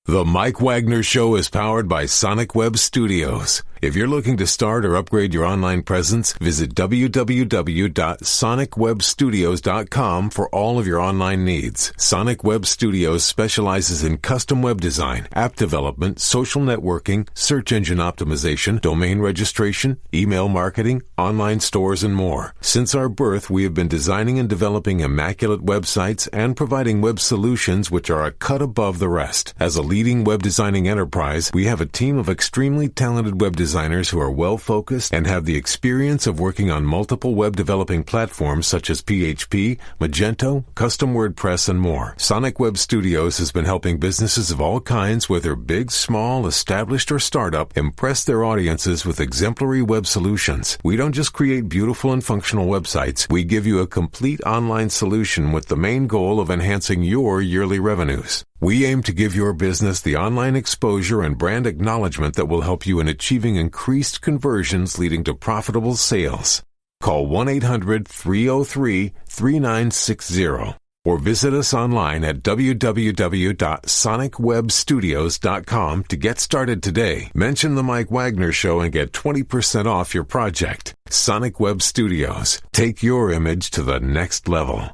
The Mike Wagner Show is powered by Sonic Web Studios. If you're looking to start or upgrade your online presence, visit www.sonicwebstudios.com for all of your online needs. Sonic Web Studios specializes in custom web design, app development, social networking, search engine optimization, domain registration, email marketing, online stores, and more. Since our birth, we have been designing and developing immaculate websites and providing web solutions which are a cut above the rest. As a leading web designing enterprise, we have a team of extremely talented web designers who are well-focused and have the experience of working on multiple web developing platforms such as PHP, Magento, Custom WordPress, and more. Sonic Web Studios has been helping businesses of all kinds, whether big, small, established, or startup, impress their audiences with exemplary web solutions. We don't just create beautiful and functional websites. We give you a complete online solution with the main goal of enhancing your yearly revenues. We aim to give your business the online exposure and brand acknowledgement that will help you in achieving increased conversions leading to profitable sales. Call 1-800-303-3960 or visit us online at www.sonicwebstudios.com to get started today. Mention the Mike Wagner Show and get 20% off your project. Sonic Web Studios. Take your image to the next level.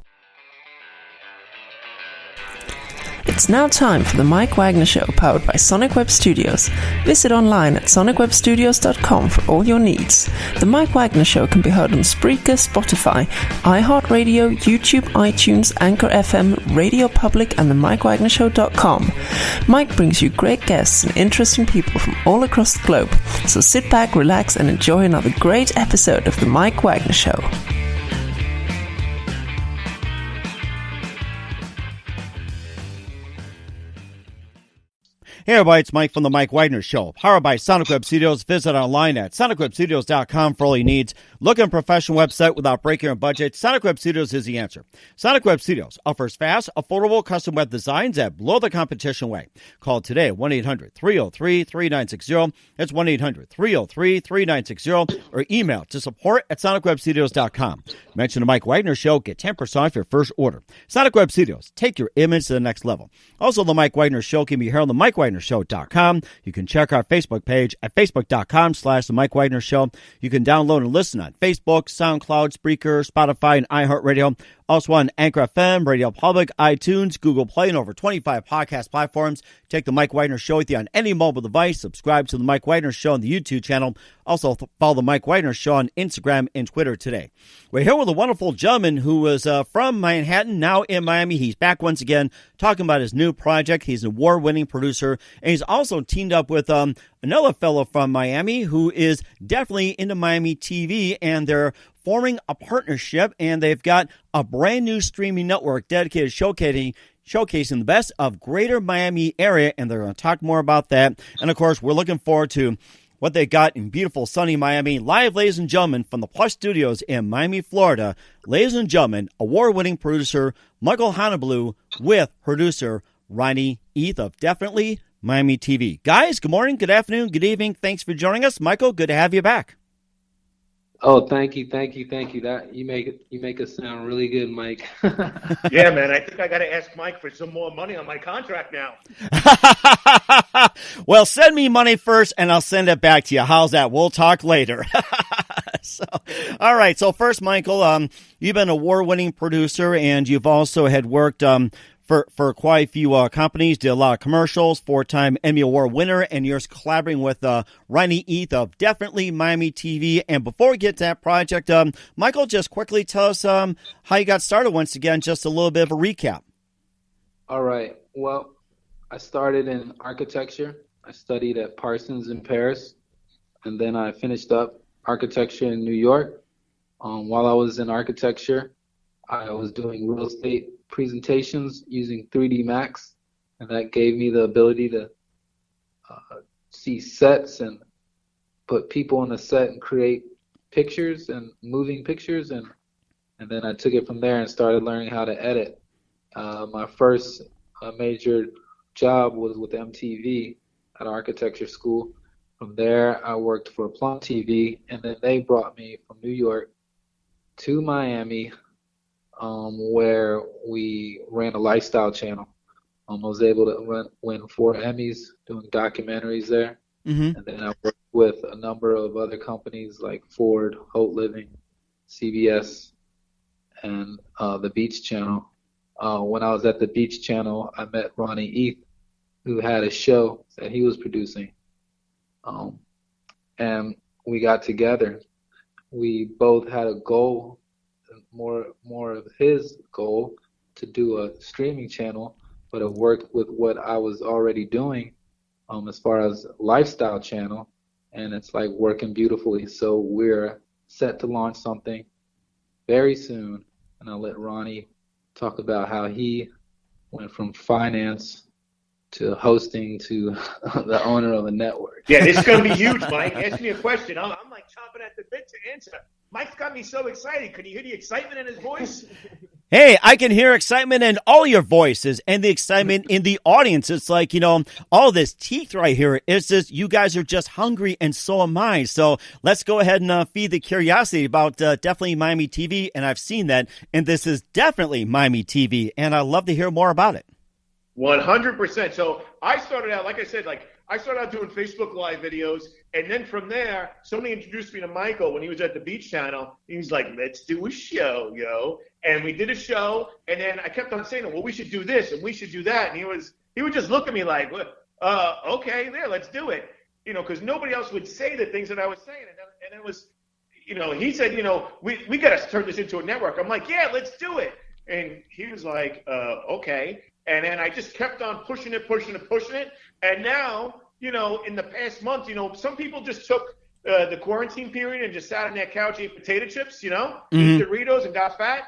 It's now time for the Mike Wagner Show, powered by Sonic Web Studios. Visit online at sonicwebstudios.com for all your needs. The Mike Wagner Show can be heard on Spreaker, Spotify, iHeartRadio, YouTube, iTunes, Anchor FM, Radio Public, and the MikeWagnerShow.com. Mike brings you great guests and interesting people from all across the globe. So sit back, relax, and enjoy another great episode of the Mike Wagner Show. Hey everybody, it's Mike from the Mike Wagner Show, powered by Sonic Web Studios. Visit online at sonicwebstudios.com for all your needs. Look at a professional website without breaking your budget. Sonic Web Studios is the answer. Sonic Web Studios offers fast, affordable custom web designs that blow the competition away. Call today, 1-800-303-3960. That's 1-800-303-3960. Or email to support@sonicwebstudios.com. Mention the Mike Wagner Show, get 10% off your first order. Sonic Web Studios, take your image to the next level. Also, the Mike Wagner Show can be heard on the MikeWagnerShow.com. You can check our Facebook page at facebook.com/The Mike Wagner Show. You can download and listen on Facebook, SoundCloud, Spreaker, Spotify, and iHeartRadio. Also on Anchor FM, Radio Public, iTunes, Google Play, and over 25 podcast platforms. Take the Mike Wagner Show with you on any mobile device. Subscribe to the Mike Wagner Show on the YouTube channel. Also follow the Mike Wagner Show on Instagram and Twitter today. We're here with a wonderful gentleman who was from Manhattan, now in Miami. He's back once again talking about his new project. He's an award-winning producer, and he's also teamed up with another fellow from Miami who is definitely into Miami TV, and they're forming a partnership, and they've got a brand new streaming network dedicated showcasing the best of greater Miami area, and they're going to talk more about that. And, of course, we're looking forward to what they got in beautiful, sunny Miami. Live, ladies and gentlemen, from the Plush Studios in Miami, Florida, ladies and gentlemen, award-winning producer Michael Honab with producer Ronnie Eith of Definitely Miami TV. Guys, good morning, good afternoon, good evening. Thanks for joining us. Michael, good to have you back. Oh, thank you. That you make us sound really good, Mike. Yeah, man. I think I got to ask Mike for some more money on my contract now. Well, send me money first, and I'll send it back to you. How's that? We'll talk later. All right. So first, Michael, you've been an award-winning producer, and you've also had worked for quite a few companies, did a lot of commercials, 4-time Emmy Award winner, and you're collaborating with Ronnie Eith of Definitely Miami TV. And before we get to that project, Michael, just quickly tell us how you got started once again, just a little bit of a recap. All right. Well, I started in architecture. I studied at Parsons in Paris, and then I finished up architecture in New York. While I was in architecture, I was doing real estate presentations using 3D Max, and that gave me the ability to see sets and put people on the set and create pictures and moving pictures, and then I took it from there and started learning how to edit. My first major job was with MTV at architecture school. From there, I worked for Plum TV, and then they brought me from New York to Miami, where we ran a lifestyle channel. Was able to win 4 Emmys doing documentaries there. Mm-hmm. And then I worked with a number of other companies like Ford, Holt Living, CBS, and the Beach Channel. When I was at the Beach Channel, I met Ronnie Eith, who had a show that he was producing. And we got together. We both had a goal, more of his goal, to do a streaming channel, but it worked with what I was already doing as far as lifestyle channel, and it's like working beautifully. So we're set to launch something very soon, and I'll let Ronnie talk about how he went from finance to hosting to the owner of a network. Yeah, this is going to be huge, Mike. Ask me a question. I'm like chomping at the bit to answer. Mike's got me so excited. Can you hear the excitement in his voice? Hey, I can hear excitement in all your voices and the excitement in the audience. It's like, all this teeth right here. It's just, you guys are just hungry, and so am I. So let's go ahead and feed the curiosity about Definitely Miami TV. And I've seen that, and this is definitely Miami TV, and I'd love to hear more about it. 100%. So I started out, like I said, I started out doing Facebook Live videos, and then from there, somebody introduced me to Michael when he was at the Beach Channel. He was like, let's do a show, yo. And we did a show, and then I kept on saying, well, we should do this, and we should do that. And he would just look at me like, okay, there, let's do it. Because nobody else would say the things that I was saying. And it was, he said, we got to turn this into a network. I'm like, yeah, let's do it. And he was like, okay. And then I just kept on pushing it. And now, in the past month, some people just took the quarantine period and just sat on their couch, ate potato chips, eat Doritos and got fat.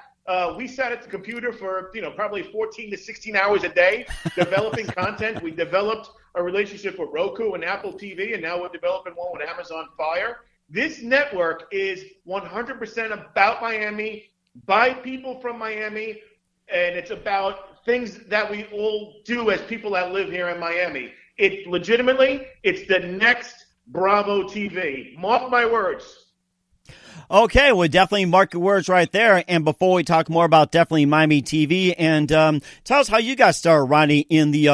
We sat at the computer for, probably 14 to 16 hours a day developing content. We developed a relationship with Roku and Apple TV, and now we're developing one with Amazon Fire. This network is 100% about Miami, by people from Miami, and it's about things that we all do as people that live here in Miami. It's the next Bravo TV. Mark my words. Okay, well, definitely mark your words right there. And before we talk more about Definitely Miami TV, and tell us how you got started, Ronnie, in the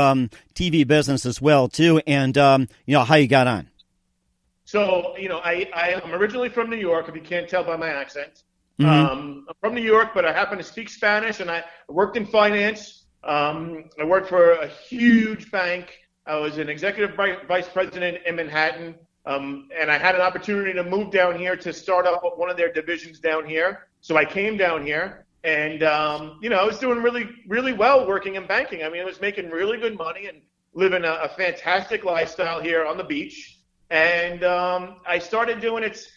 TV business as well, too, and, how you got on. So, I'm originally from New York, if you can't tell by my accent. Mm-hmm. I'm from New York, but I happen to speak Spanish, and I worked in finance. I worked for a huge bank. I was an executive vice president in Manhattan, and I had an opportunity to move down here to start up one of their divisions down here. So I came down here, and I was doing really, really well working in banking. I mean, I was making really good money and living a fantastic lifestyle here on the beach. And I started doing it.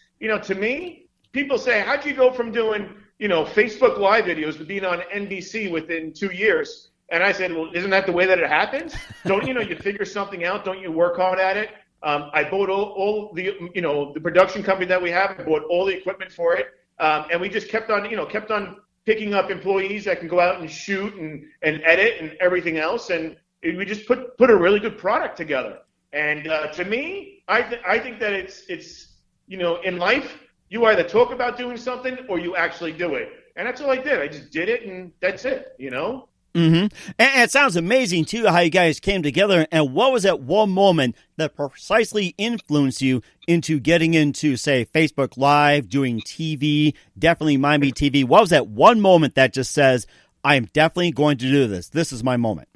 To me, people say, how'd you go from doing Facebook Live videos to being on NBC within 2 years? And I said, well, isn't that the way that it happens? Don't you figure something out? Don't you work hard at it? I bought all the, the production company that we have. I bought all the equipment for it. And we just kept on picking up employees that can go out and shoot and edit and everything else. And we just put a really good product together. And to me, I think that it's in life, you either talk about doing something or you actually do it. And that's all I did. I just did it, and that's it, Mm-hmm. And it sounds amazing, too, how you guys came together. And what was that one moment that precisely influenced you into getting into, say, Facebook Live, doing TV, Definitely Miami TV? What was that one moment that just says, I am definitely going to do this? This is my moment.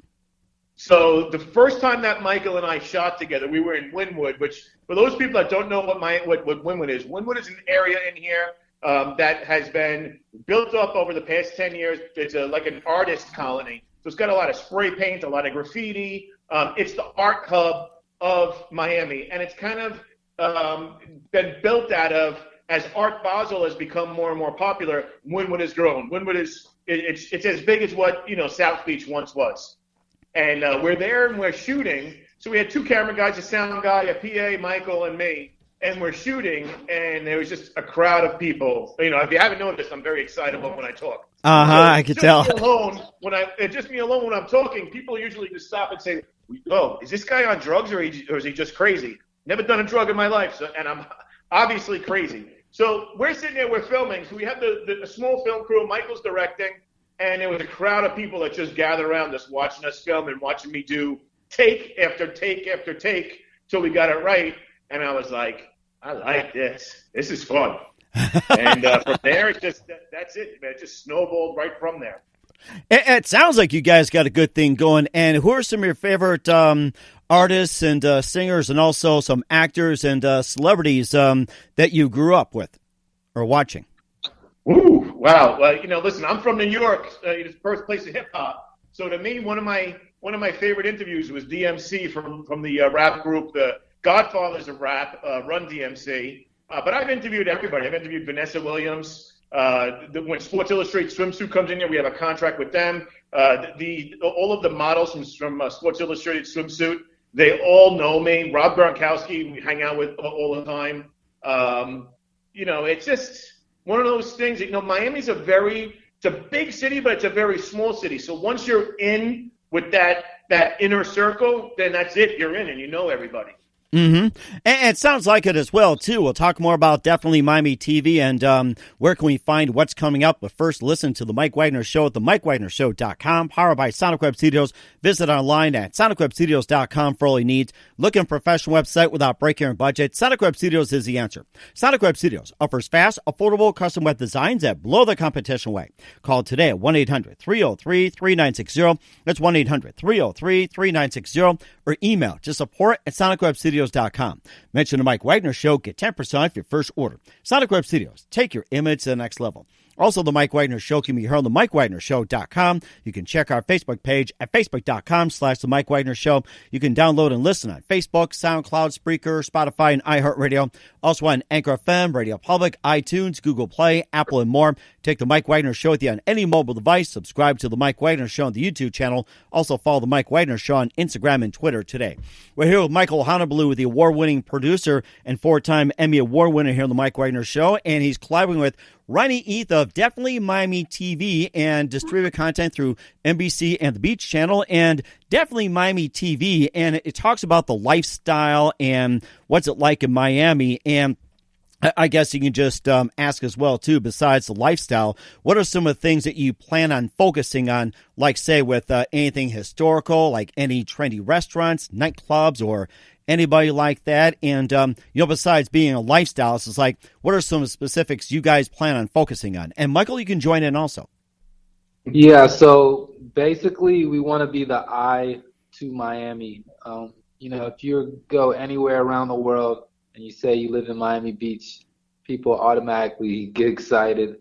So the first time that Michael and I shot together, we were in Wynwood, which for those people that don't know what Wynwood is an area in here that has been built up over the past 10 years. It's like an artist colony. So it's got a lot of spray paint, a lot of graffiti. It's the art hub of Miami. And it's kind of been built out of, as Art Basel has become more and more popular, Wynwood has grown. Wynwood it's as big as what, South Beach once was. And we're there and we're shooting. So we had 2 camera guys, a sound guy, a PA, Michael, and me. And we're shooting, and there was just a crowd of people. If you haven't noticed, I'm very excitable when I talk. I could tell. Just me alone when I'm talking, people usually just stop and say, "Oh, is this guy on drugs or is he just crazy?" Never done a drug in my life, and I'm obviously crazy. So we're sitting there, we're filming. So we have the small film crew. Michael's directing, and there was a crowd of people that just gathered around us watching us film and watching me do take after take after take till we got it right. And I was like, I like this. This is fun. And from there, it's just that's it, man. It just snowballed right from there. It sounds like you guys got a good thing going. And who are some of your favorite artists and singers, and also some actors and celebrities that you grew up with or watching? Ooh, wow. Well, listen, I'm from New York. It's the birthplace of hip hop. So to me, one of my favorite interviews was DMC from the rap group, the Godfathers of Rap, Run DMC. But I've interviewed everybody. I've interviewed Vanessa Williams. When Sports Illustrated Swimsuit comes in here, we have a contract with them. All of the models from Sports Illustrated Swimsuit, they all know me. Rob Gronkowski, we hang out with all the time. It's just one of those things. Miami's it's a big city, but it's a very small city. So once you're in with that inner circle, then that's it. You're in, and you know everybody. Mm-hmm. And it sounds like it as well, too. We'll talk more about definitely Miami TV and where can we find what's coming up. But first, listen to The Mike Wagner Show at themikewagnershow.com, powered by Sonic Web Studios. Visit online at sonicwebstudios.com for all your needs. Looking for a professional website without breaking your budget? Sonic Web Studios is the answer. Sonic Web Studios offers fast, affordable custom web designs that blow the competition away. Call today at 1-800-303-3960. That's 1-800-303-3960. Or email to support at sonicwebstudios.com. Mention the Mike Wagner Show. Get 10% off your first order. Sonic Web Studios. Take your image to the next level. Also, the Mike Wagner Show can be heard on the MikeWagnerShow.com. You can check our Facebook page at Facebook.com/The Mike Wagner Show. You can download and listen on Facebook, SoundCloud, Spreaker, Spotify, and iHeartRadio. Also on Anchor FM, Radio Public, iTunes, Google Play, Apple, and more. Take the Mike Wagner Show with you on any mobile device. Subscribe to the Mike Wagner Show on the YouTube channel. Also follow the Mike Wagner Show on Instagram and Twitter today. We're here with Michael Honab, the award-winning producer and four-time Emmy Award winner here on the Mike Wagner Show, and he's collaborating with Ronnie Eith of Definitely Miami TV and distribute content through NBC and the Beach Channel and Definitely Miami TV. And it talks about the lifestyle and what's it like in Miami. And I guess you can just ask as well, too, besides the lifestyle, what are some of the things that you plan on focusing on, like, say, with anything historical, like any trendy restaurants, nightclubs, or anybody like that? And, besides being a lifestyle, it's like, what are some specifics you guys plan on focusing on? And, Michael, you can join in also. Yeah, so basically we want to be the eye to Miami. If you go anywhere around the world and you say you live in Miami Beach, people automatically get excited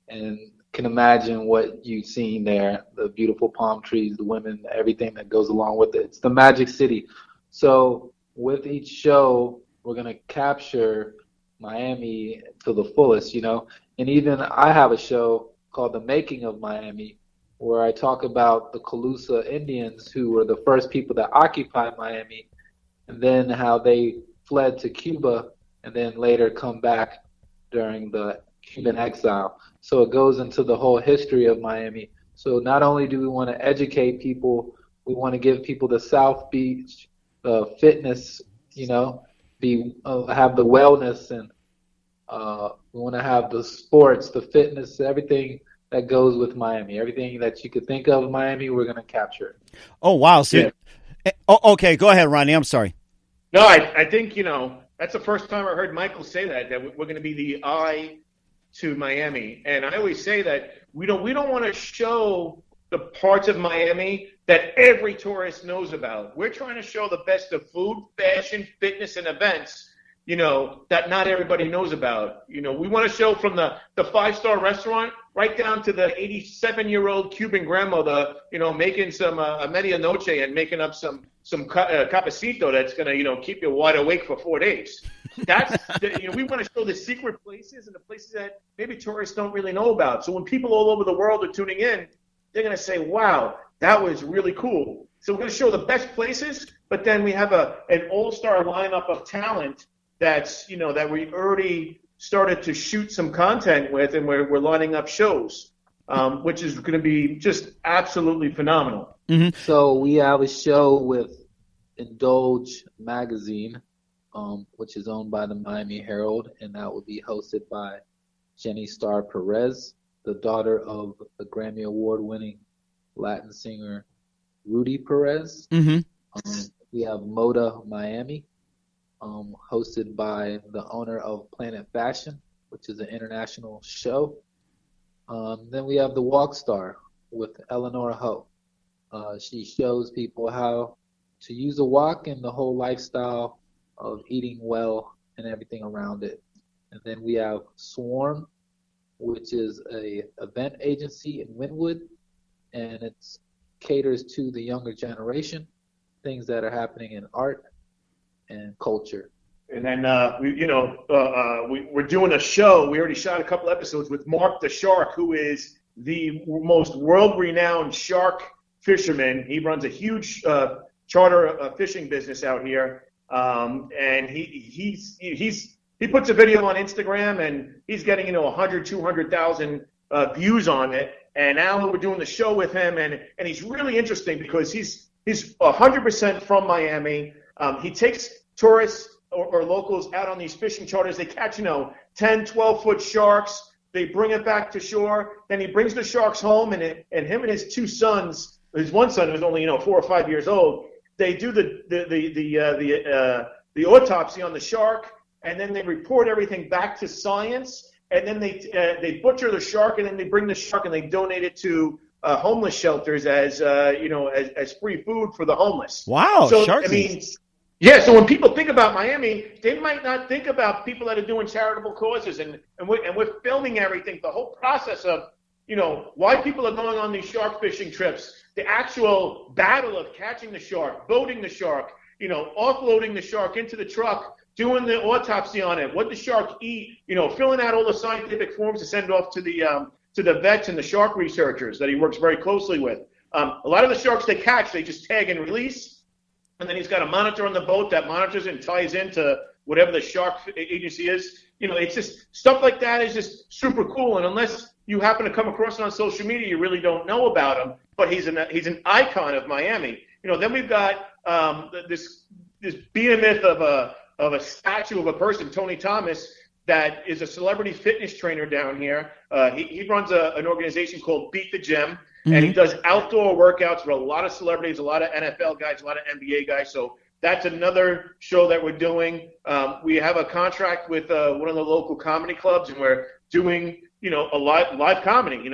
and can imagine what you've seen there, the beautiful palm trees, the women, everything that goes along with it. It's the magic city. So with each show, we're going to capture Miami to the fullest, And even I have a show called The Making of Miami, where I talk about the Calusa Indians, who were the first people that occupied Miami, and then how they fled to Cuba and then later come back during the Cuban exile. So it goes into the whole history of Miami. So not only do we want to educate people, we want to give people the South Beach fitness, have the wellness, and we want to have the sports, the fitness, everything that goes with Miami. Everything that you could think of Miami, we're going to capture. Oh, wow. So, yeah. Okay, go ahead, Ronnie. I'm sorry. No, I think, that's the first time I heard Michael say that we're going to be the eye to Miami. And I always say that we don't want to show the parts of Miami that every tourist knows about. We're trying to show the best of food, fashion, fitness, and events, that not everybody knows about. We want to show from the 5-star restaurant right down to the 87-year-old Cuban grandmother, making some a medianoche and making up some cafecito that's going to, keep you wide awake for 4 days. That's, we want to show the secret places and the places that maybe tourists don't really know about. So when people all over the world are tuning in, they're going to say, wow, that was really cool. So we're going to show the best places, but then we have an all-star lineup of talent that's, that we already started to shoot some content with, and we're lining up shows, which is going to be just absolutely phenomenal. Mm-hmm. So we have a show with Indulge Magazine, which is owned by the Miami Herald, and that will be hosted by Jenny Star Perez. the daughter of the Grammy Award-winning Latin singer Rudy Perez. Mm-hmm. We have Moda Miami, hosted by the owner of Planet Fashion, which is an international show. Then we have the Walk Star with Eleanor Ho. She shows people how to use a walk and the whole lifestyle of eating well and everything around it. And then we have Swarm, which is a event agency in Wynwood, and it caters to the younger generation, things that are happening in art and culture. And then we're doing a show. We already shot a couple episodes with Mark the Shark, who is the most world-renowned shark fisherman. He runs a huge charter fishing business out here, and he puts a video on Instagram, and he's getting 100, 200,000 views on it. And now we're doing the show with him, and he's really interesting because he's 100% from Miami. He takes tourists or locals out on these fishing charters. They catch 10, 12-foot sharks. They bring it back to shore. Then he brings the sharks home, and him and his two sons, his one son who's only 4 or 5 years old, they do the autopsy on the shark, and then they report everything back to science. And then they butcher the shark, and then they bring the shark and they donate it to homeless shelters as as free food for the homeless. Wow, so shark I mean, yeah. So when people think about Miami, they might not think about people that are doing charitable causes, and we're filming everything, the whole process of why people are going on these shark fishing trips, the actual battle of catching the shark, boating the shark, offloading the shark into the truck, doing the autopsy on it, what the shark eat, filling out all the scientific forms to send off to the vets and the shark researchers that he works very closely with. A lot of the sharks they catch, they just tag and release, and then he's got a monitor on the boat that monitors and ties into whatever the shark agency is. It's just stuff like that is just super cool, and unless you happen to come across it on social media, you really don't know about him. But he's an icon of Miami. Then we've got this behemoth of a statue of a person, Tony Thomas, that is a celebrity fitness trainer down here. He runs an organization called Beat the Gym, and he does outdoor workouts for a lot of celebrities, a lot of NFL guys, a lot of NBA guys. So that's another show that we're doing. We have a contract with one of the local comedy clubs, and we're doing a live comedy.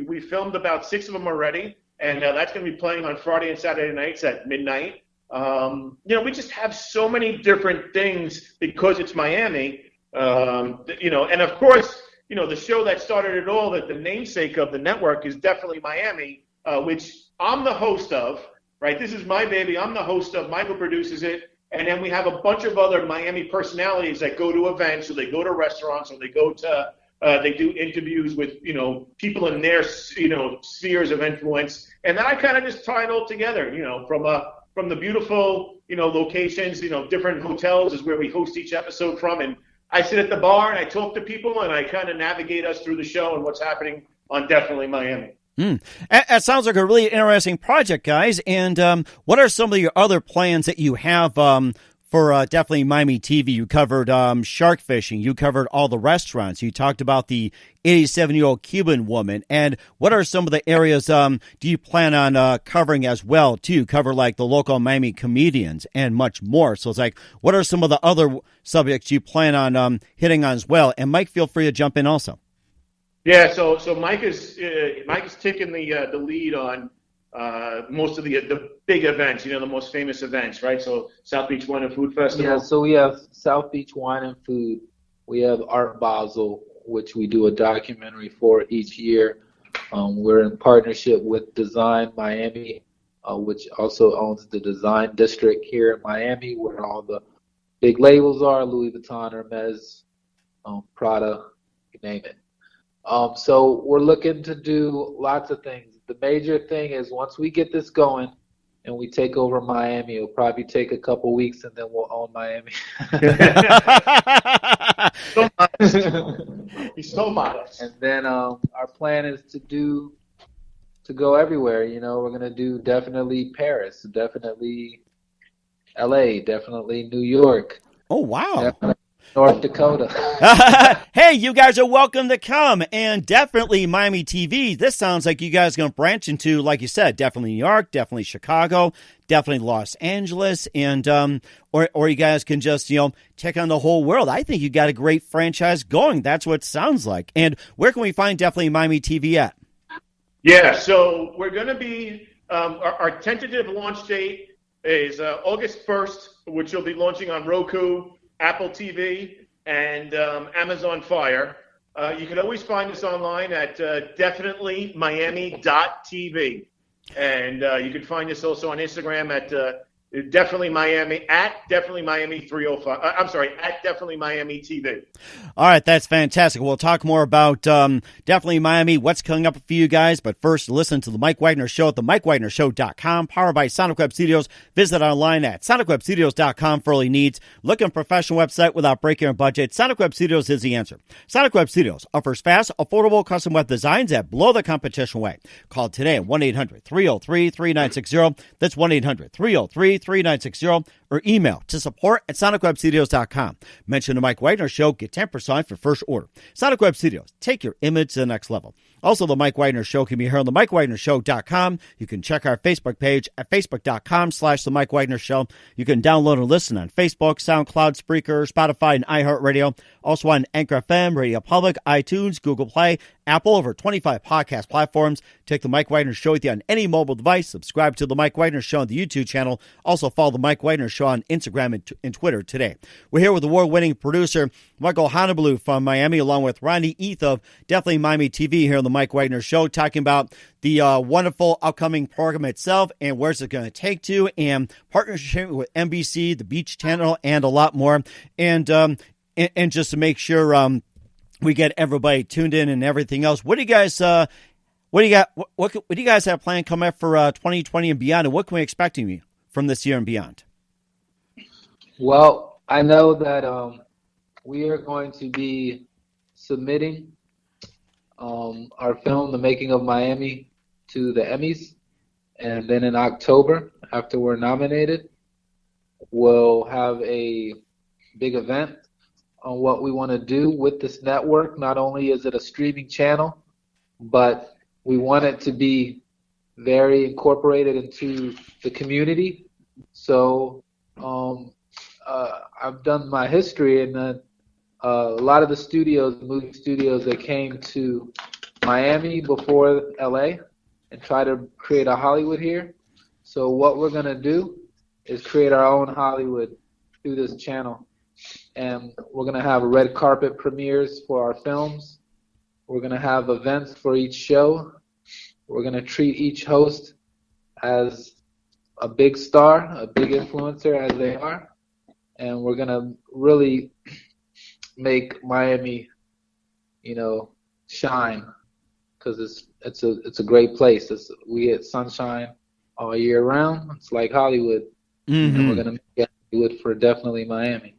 We filmed about 6 of them already, and that's going to be playing on Friday and Saturday nights at midnight. We just have so many different things because it's Miami, and of course, the show that started it all, that the namesake of the network is definitely Miami, which I'm the host of, right? This is my baby. I'm the host of. Michael produces it. And then we have a bunch of other Miami personalities that go to events, or they go to restaurants, or they go to, they do interviews with, people in their, spheres of influence. And then I kind of just tie it all together, from the beautiful, locations, different hotels is where we host each episode from. And I sit at the bar and I talk to people and I kind of navigate us through the show and what's happening on Definitely Miami. That sounds like a really interesting project, guys. And what are some of your other plans that you have for Definitely Miami TV? You covered shark fishing. You covered all the restaurants. You talked about the 87-year-old Cuban woman. And what are some of the areas do you plan on covering as well, too? Cover like the local Miami comedians and much more. So it's like, what are some of the other subjects you plan on hitting on as well? And Mike, feel free to jump in also. Yeah, so Mike is taking the lead on most of the big events, the most famous events, right? So South Beach Wine and Food Festival. Yeah, so we have South Beach Wine and Food. We have Art Basel, which we do a documentary for each year. We're in partnership with Design Miami, which also owns the Design District here in Miami, where all the big labels are: Louis Vuitton, Hermes, Prada, you name it. So we're looking to do lots of things. The major thing is once we get this going and we take over Miami, it'll probably take a couple weeks and then we'll own Miami. So modest. He's so modest. And then our plan is to go everywhere. We're going to do definitely Paris, definitely LA, definitely New York. Oh, wow. North Dakota. Hey, you guys are welcome to come, and definitely Miami TV. This sounds like you guys are going to branch into, like you said, definitely New York, definitely Chicago, definitely Los Angeles, and or you guys can just check on the whole world. I think you got a great franchise going. That's what it sounds like. And where can we find definitely Miami TV at? Yeah, so we're going to be our tentative launch date is August 1st, which will be launching on Roku, Apple TV, and Amazon Fire. You can always find us online at definitelymiami.tv. And you can find us also on Instagram at Definitely Miami, at Definitely Miami 305. I'm sorry, at Definitely Miami TV. All right, that's fantastic. We'll talk more about Definitely Miami, what's coming up for you guys. But first, listen to The Mike Wagner Show at themikewagnershow.com, powered by Sonic Web Studios. Visit online at sonicwebstudios.com for all your needs. Looking for a professional website without breaking your budget? Sonic Web Studios is the answer. Sonic Web Studios offers fast, affordable custom web designs that blow the competition away. Call today at 1-800-303-3960. That's 1-800-303-3960, or email to support@sonicwebstudios.com. Mention the Mike Wagner Show, get 10% for first order. Sonic Web Studios, take your image to the next level. Also, the Mike Wagner Show can be heard on themikewagnershow.com. You can check our Facebook page at facebook.com/the Mike Wagner Show. You can download and listen on Facebook, SoundCloud, Spreaker, Spotify, and iHeartRadio. Also on Anchor FM, Radio Public, iTunes, Google Play, Apple, over 25 podcast platforms. Take the Mike Wagner Show with you on any mobile device. Subscribe to the Mike Wagner Show on the YouTube channel. Also follow the Mike Wagner Show on Instagram and Twitter today. We're here with award-winning producer Michael Honab from Miami, along with Ronnie Eith of Definitely Miami TV here on the Mike Wagner Show, talking about the wonderful upcoming program itself and where's it going to take to, and partnership with NBC, the Beach Channel, and a lot more. And just to make sure we get everybody tuned in and everything else. What do you guys what do you guys have planned coming up for 2020 and beyond, and what can we expect from this year and beyond? Well, I know that we are going to be submitting our film, The Making of Miami, to the Emmys, and then in October, after we're nominated, we'll have a big event on what we want to do with this network. Not only is it a streaming channel, but we want it to be very incorporated into the community. So I've done my history, and a lot of the studios, movie studios, that came to Miami before LA and try to create a Hollywood here. So what we're going to do is create our own Hollywood through this channel. And we're going to have red carpet premieres for our films. We're going to have events for each show. We're going to treat each host as a big star, a big influencer, as they are. And we're going to really make Miami, shine, because it's a great place. We get sunshine all year round. It's like Hollywood. Mm-hmm. And we're going to make Hollywood for Definitely Miami.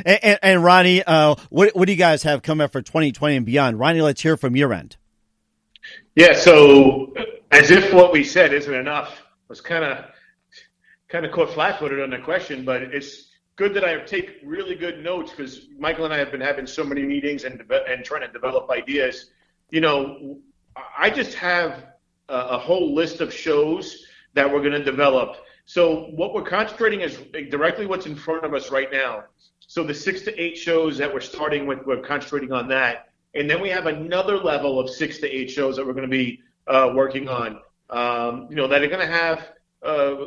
and Ronnie, what do you guys have coming up for 2020 and beyond? Ronnie, let's hear from your end. Yeah, so as if what we said isn't enough, I was kind of caught flat-footed on the question, but it's good that I take really good notes, because Michael and I have been having so many meetings and trying to develop ideas. I just have a whole list of shows that we're going to develop. So what we're concentrating is directly what's in front of us right now. So the 6 to 8 shows that we're starting with, we're concentrating on that. And then we have another level of 6 to 8 shows that we're going to be working on, that are going to have,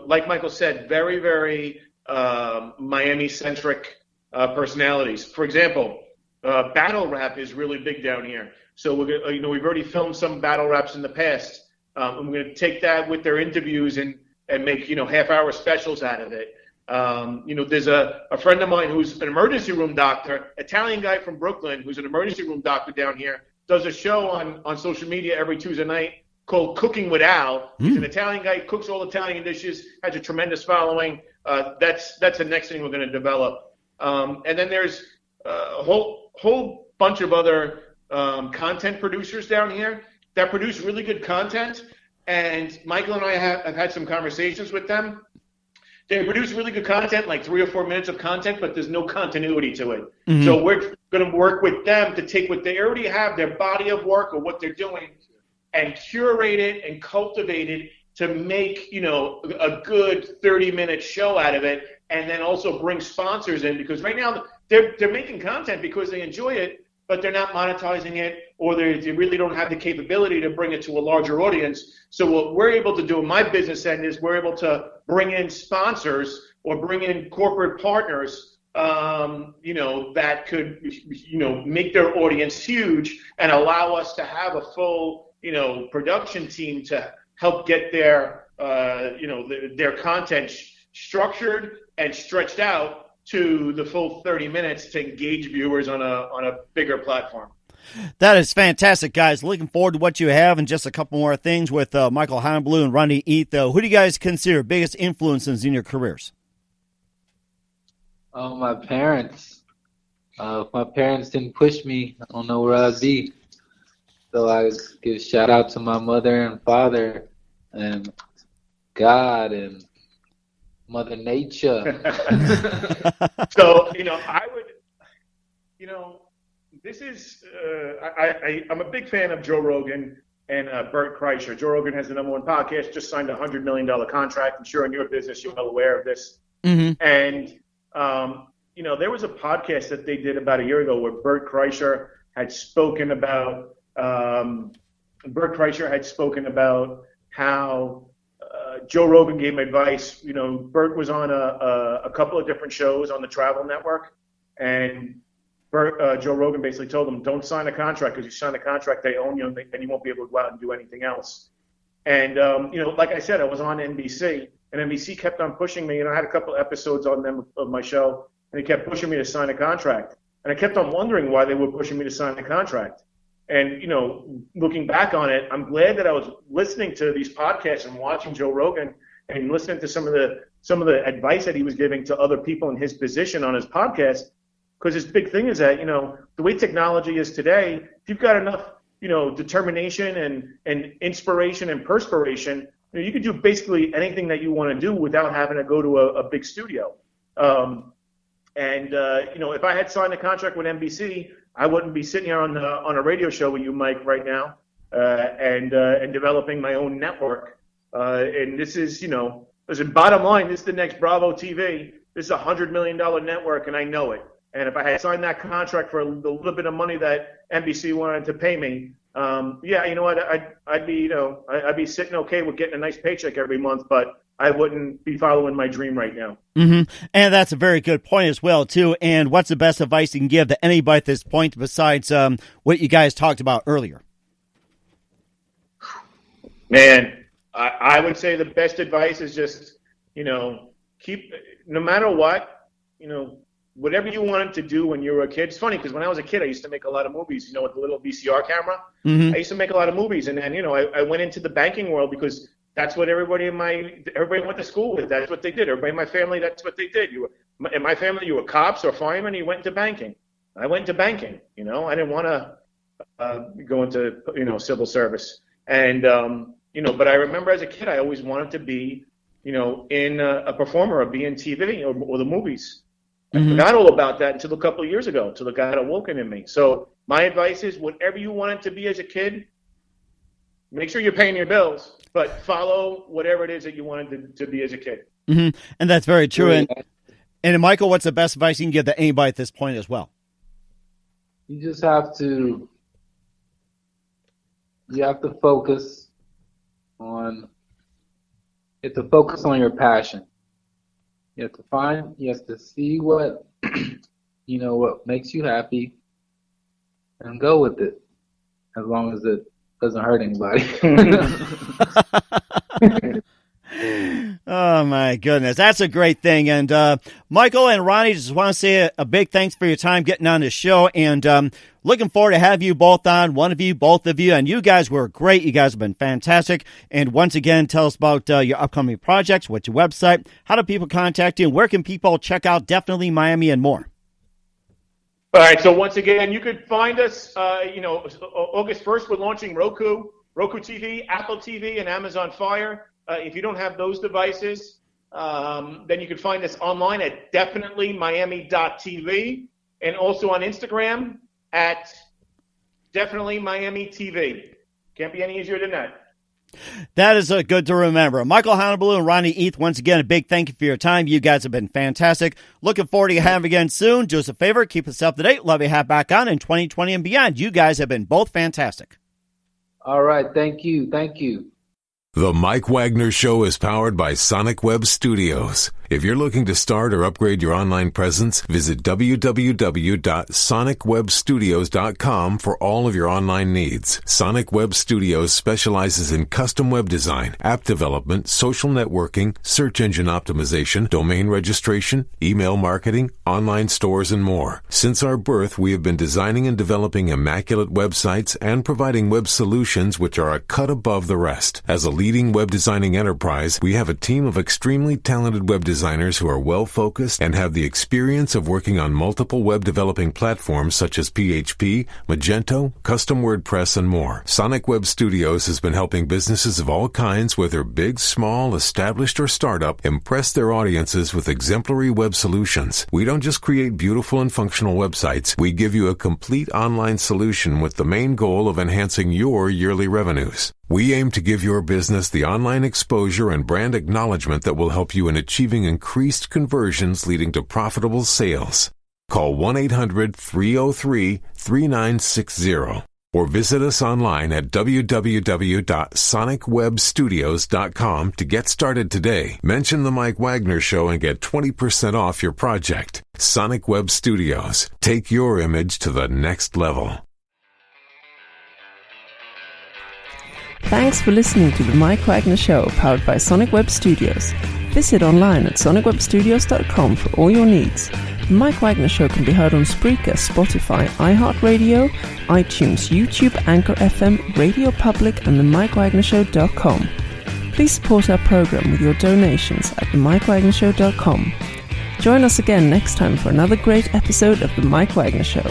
like Michael said, very, very Miami-centric personalities. For example, battle rap is really big down here. So we're gonna, we've already filmed some battle raps in the past. And we're going to take that with their interviews and make, half-hour specials out of it. There's a friend of mine who's an emergency room doctor, Italian guy from Brooklyn, who's an emergency room doctor down here, does a show on social media every Tuesday night called Cooking with Al. He's an Italian guy, cooks all Italian dishes, has a tremendous following. That's the next thing we're going to develop. And then there's a whole bunch of other content producers down here that produce really good content. And Michael and I have had some conversations with them. They produce really good content, like 3 or 4 minutes of content, but there's no continuity to it. Mm-hmm. So we're going to work with them to take what they already have, their body of work or what they're doing, and curate it and cultivate it to make, a good 30-minute show out of it, and then also bring sponsors in, because right now they're making content because they enjoy it, but they're not monetizing it, or they really don't have the capability to bring it to a larger audience. So what we're able to do in my business end is we're able to bring in sponsors or bring in corporate partners, that could, make their audience huge and allow us to have a full, production team to help get their content structured and stretched out to the full 30 minutes to engage viewers on a bigger platform. That is fantastic, guys. Looking forward to what you have, and just a couple more things with Michael Honab and Ronnie Eith. Who do you guys consider biggest influences in your careers? My parents. If my parents didn't push me, I don't know where I'd be. So I give shout out to my mother and father and God and Mother Nature. So, I would, this is, I'm a big fan of Joe Rogan and Bert Kreischer. Joe Rogan has the #1 podcast, just signed a $100 million contract. I'm sure in your business you're well aware of this. Mm-hmm. And, there was a podcast that they did about a year ago where Bert Kreischer had spoken about how Joe Rogan gave him advice. Bert was on a couple of different shows on the Travel Network, and Joe Rogan basically told him, don't sign a contract, because you sign a contract, they own you, and you won't be able to go out and do anything else. And, like I said, I was on NBC, and NBC kept on pushing me, and I had a couple episodes on them of my show, and they kept pushing me to sign a contract. And I kept on wondering why they were pushing me to sign a contract. And, looking back on it, I'm glad that I was listening to these podcasts and watching Joe Rogan and listening to some of the advice that he was giving to other people in his position on his podcast. Because his big thing is that, the way technology is today, if you've got enough, determination and inspiration and perspiration, you can do basically anything that you want to do without having to go to a big studio. If I had signed a contract with NBC, I wouldn't be sitting here on a radio show with you, Mike, right now, and developing my own network. And this is, listen, bottom line, this is the next Bravo TV. This is a $100 million network, and I know it. And if I had signed that contract for a little bit of money that NBC wanted to pay me, you know what, I'd be sitting okay with getting a nice paycheck every month, but I wouldn't be following my dream right now. Mm-hmm. And that's a very good point as well, too. And what's the best advice you can give to anybody at this point besides what you guys talked about earlier? Man, I would say the best advice is just, keep, no matter what, whatever you wanted to do when you were a kid. It's funny because when I was a kid, I used to make a lot of movies, with the little VCR camera. Mm-hmm. I used to make a lot of movies. And then, I went into the banking world because that's what everybody went to school with. That's what they did. Everybody in my family, that's what they did. In my family, you were cops or firemen, you went into banking. I went into banking. I didn't want to go into, civil service. And, but I remember as a kid, I always wanted to be, in a performer or be in TV or the movies. Mm-hmm. I forgot all about that until a couple of years ago, until the God had woken in me. So my advice is whatever you wanted to be as a kid, make sure you're paying your bills, but follow whatever it is that you wanted to be as a kid. Mm-hmm. And that's very true. And Michael, what's the best advice you can give to anybody at this point as well? You just have to focus on your passion. You have to see what, what makes you happy and go with it, as long as it doesn't hurt anybody. Oh, my goodness. That's a great thing. And Michael and Ronnie, just want to say a big thanks for your time getting on the show. And looking forward to have you both on, one of you, both of you. And you guys were great. You guys have been fantastic. And once again, tell us about your upcoming projects, what's your website, how do people contact you, and where can people check out Definitely Miami and more? All right. So once again, you could find us, August 1st, we're launching Roku TV, Apple TV, and Amazon Fire. If you don't have those devices, Then you can find us online at definitelymiami.tv and also on Instagram at definitelymiamitv. Can't be any easier than that. That is good to remember. Michael Honab and Ronnie Eith, once again, a big thank you for your time. You guys have been fantastic. Looking forward to having you again soon. Do us a favor, keep us up to date. Love you, have back on in 2020 and beyond. You guys have been both fantastic. All right. Thank you. Thank you. The Mike Wagner Show is powered by Sonic Web Studios. If you're looking to start or upgrade your online presence, visit www.sonicwebstudios.com for all of your online needs. Sonic Web Studios specializes in custom web design, app development, social networking, search engine optimization, domain registration, email marketing, online stores, and more. Since our birth, we have been designing and developing immaculate websites and providing web solutions which are a cut above the rest. As a leading web designing enterprise, we have a team of extremely talented web designers who are well-focused and have the experience of working on multiple web developing platforms such as PHP, Magento, custom WordPress, and more. Sonic Web Studios has been helping businesses of all kinds, whether big, small, established, or startup, impress their audiences with exemplary web solutions. We don't just create beautiful and functional websites. We give you a complete online solution with the main goal of enhancing your yearly revenues. We aim to give your business the online exposure and brand acknowledgement that will help you in achieving increased conversions leading to profitable sales. Call 1-800-303-3960 or visit us online at www.sonicwebstudios.com to get started today. Mention the Mike Wagner Show and get 20% off your project. Sonic Web Studios. Take your image to the next level. Thanks for listening to the Mike Wagner Show, powered by Sonic Web Studios. Visit online at sonicwebstudios.com for all your needs. The Mike Wagner Show can be heard on Spreaker, Spotify, iHeartRadio, iTunes, YouTube, Anchor FM, Radio Public, and themikewagnershow.com. Please support our program with your donations at themikewagnershow.com. Join us again next time for another great episode of The Mike Wagner Show.